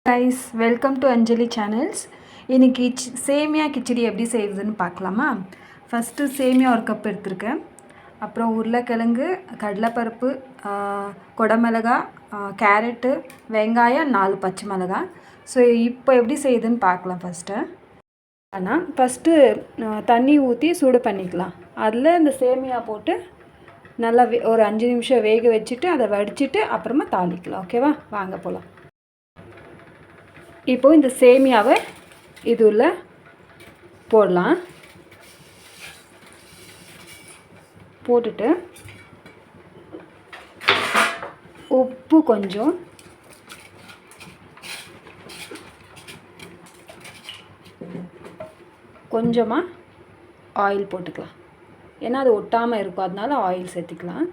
guys, welcome to Anjali channels. இன்றைக்கி சேமியா கிச்சடி எப்படி செய்யுதுன்னு பார்க்கலாமா? ஃபஸ்ட்டு சேமியா ஒரு கப் எடுத்துருக்கேன். அப்புறம் உருளைக்கிழங்கு, கடலைப்பருப்பு, குடமிளகா, கேரட்டு, வெங்காயம், 4 பச்சை மிளகாய். ஸோ இப்போ எப்படி செய்யுதுன்னு பார்க்கலாம். ஃபஸ்ட்டு தண்ணி ஊற்றி சூடு பண்ணிக்கலாம். அதில் இந்த சேமியா போட்டு நல்லா ஒரு 5 நிமிஷம் வேக வச்சுட்டு அதை வடிச்சிட்டு அப்புறமா தாளிக்கலாம். ஓகேவா? வாங்க போகலாம். இப்போது இந்த சேமியாவை இதுல போடலாம். போட்டுட்டு உப்பு கொஞ்சம், கொஞ்சமாக ஆயில் போட்டுக்கலாம். ஏன்னா அது ஒட்டாமல் இருக்கும், அதனால ஆயில் சேர்த்துக்கலாம்.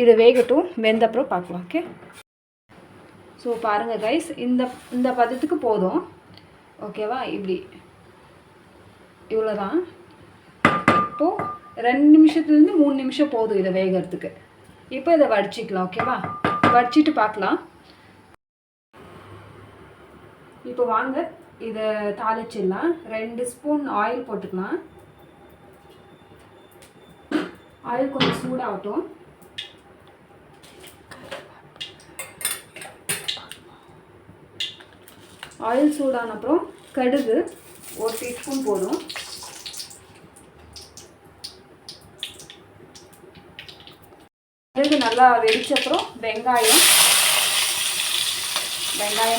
இது வேகட்டும், வெந்தப்புறம் பார்க்கலாம். ஓகே, ஸோ பாருங்கள் கைஸ், இந்த பதத்துக்கு போதும். ஓகேவா? இவ்வளோ தான். இப்போது 2 நிமிஷத்துலேருந்து 3 நிமிஷம் போதும் இதை வேகிறதுக்கு. இப்போ இதை வடிச்சிக்கலாம். ஓகேவா? வடிச்சிட்டு பார்க்கலாம். இப்போ வாங்க இதை தாளிச்சிடலாம். 2 ஸ்பூன் ஆயில் போட்டுக்கலாம். ஆயில் கொஞ்சம் சூடாகட்டும். ஆயில் சூடான அப்புறம் கடுகு 1 டீஸ்பூன் போதும். கடுகு நல்லா வெடிச்ச அப்புறம் வெங்காயம்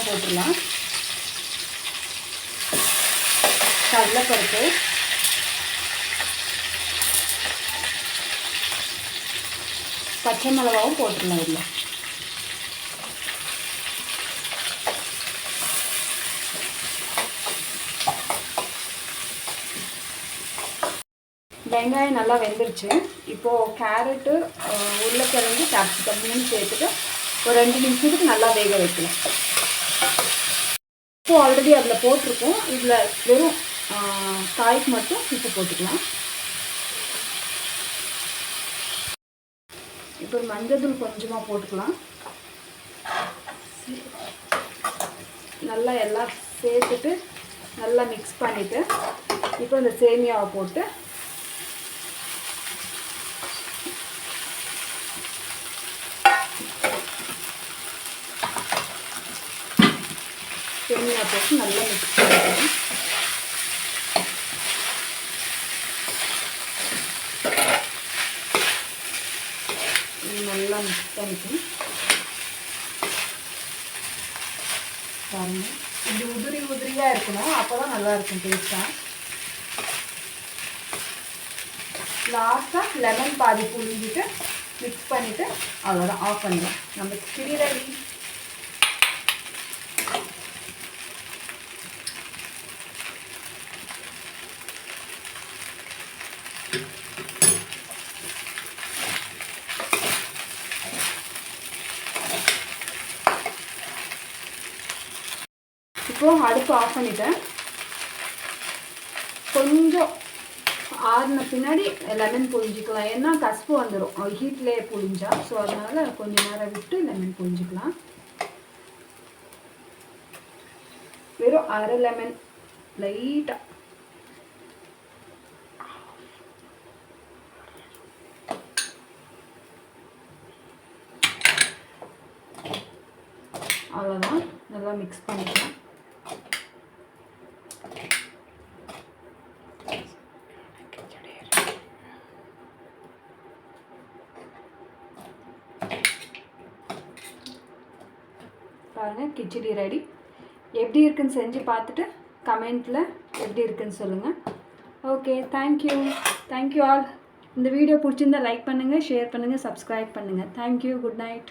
போட்டுடலாம். கடலைப்பருப்பு, பச்சை மிளகாவும் போட்டுடலாம். இல்லை வெங்காயம் நல்லா வெந்துருச்சு. இப்போது கேரட்டு, உருளைக்கிழங்கு, கேப்சிகம் 3 சேர்த்துட்டு ஒரு 2 நிமிஷத்துக்கு நல்லா வேக வைக்கலாம். இப்போது ஆல்ரெடி அதில் போட்டிருக்கோம். இதில் வெறும் காய்க்கு மட்டும் உப்பு போட்டுக்கலாம். இப்போ மஞ்சள் கொஞ்சமாக போட்டுக்கலாம். நல்லா எல்லாம் சேர்த்துட்டு நல்லா மிக்ஸ் பண்ணிவிட்டு இப்போ இந்த சேமியாவை போட்டு சேமியா போட்டு நல்லா மிக்ஸ் பண்ணிக்கலாம். நல்லா மிக்ஸ் பண்ணிக்கணும். பாருங்க, இது உதிரியாக இருக்கணும், அப்போ தான் நல்லாயிருக்கும் டேஸ்ட்டாக. லாஸ்ட்டாக லெமன் பாதி புழிஞ்சிட்டு மிக்ஸ் பண்ணிவிட்டு அவ்வளோதான், ஆஃப் பண்ணலாம். நம்ம கிளி ரெடி. இப்போது அடுப்பு ஆஃப் பண்ணிட்டேன். கொஞ்சம் ஆறுன பின்னாடி லெமன் புழிஞ்சிக்கலாம். ஏன்னா கசப்பு வந்துடும் ஹீட்லேயே புழிஞ்சா. ஸோ அதனால் கொஞ்சம் நேரம் விட்டு லெமன் புழிஞ்சிக்கலாம். வெறும் அரை லெமன் லைட்டாக. அவ்வளோதான், நல்லா மிக்ஸ் பண்ணிக்கலாம். பாருங்கள், கிச்சடி ரெடி. எப்படி இருக்குன்னு செஞ்சு பார்த்துட்டு கமெண்ட்டில் எப்படி இருக்குன்னு சொல்லுங்கள். Okay, thank you all. இந்த வீடியோ பிடிச்சிருந்தா லைக் பண்ணுங்கள், ஷேர் பண்ணுங்கள், சப்ஸ்கிரைப் பண்ணுங்கள். தேங்க்யூ. Good night.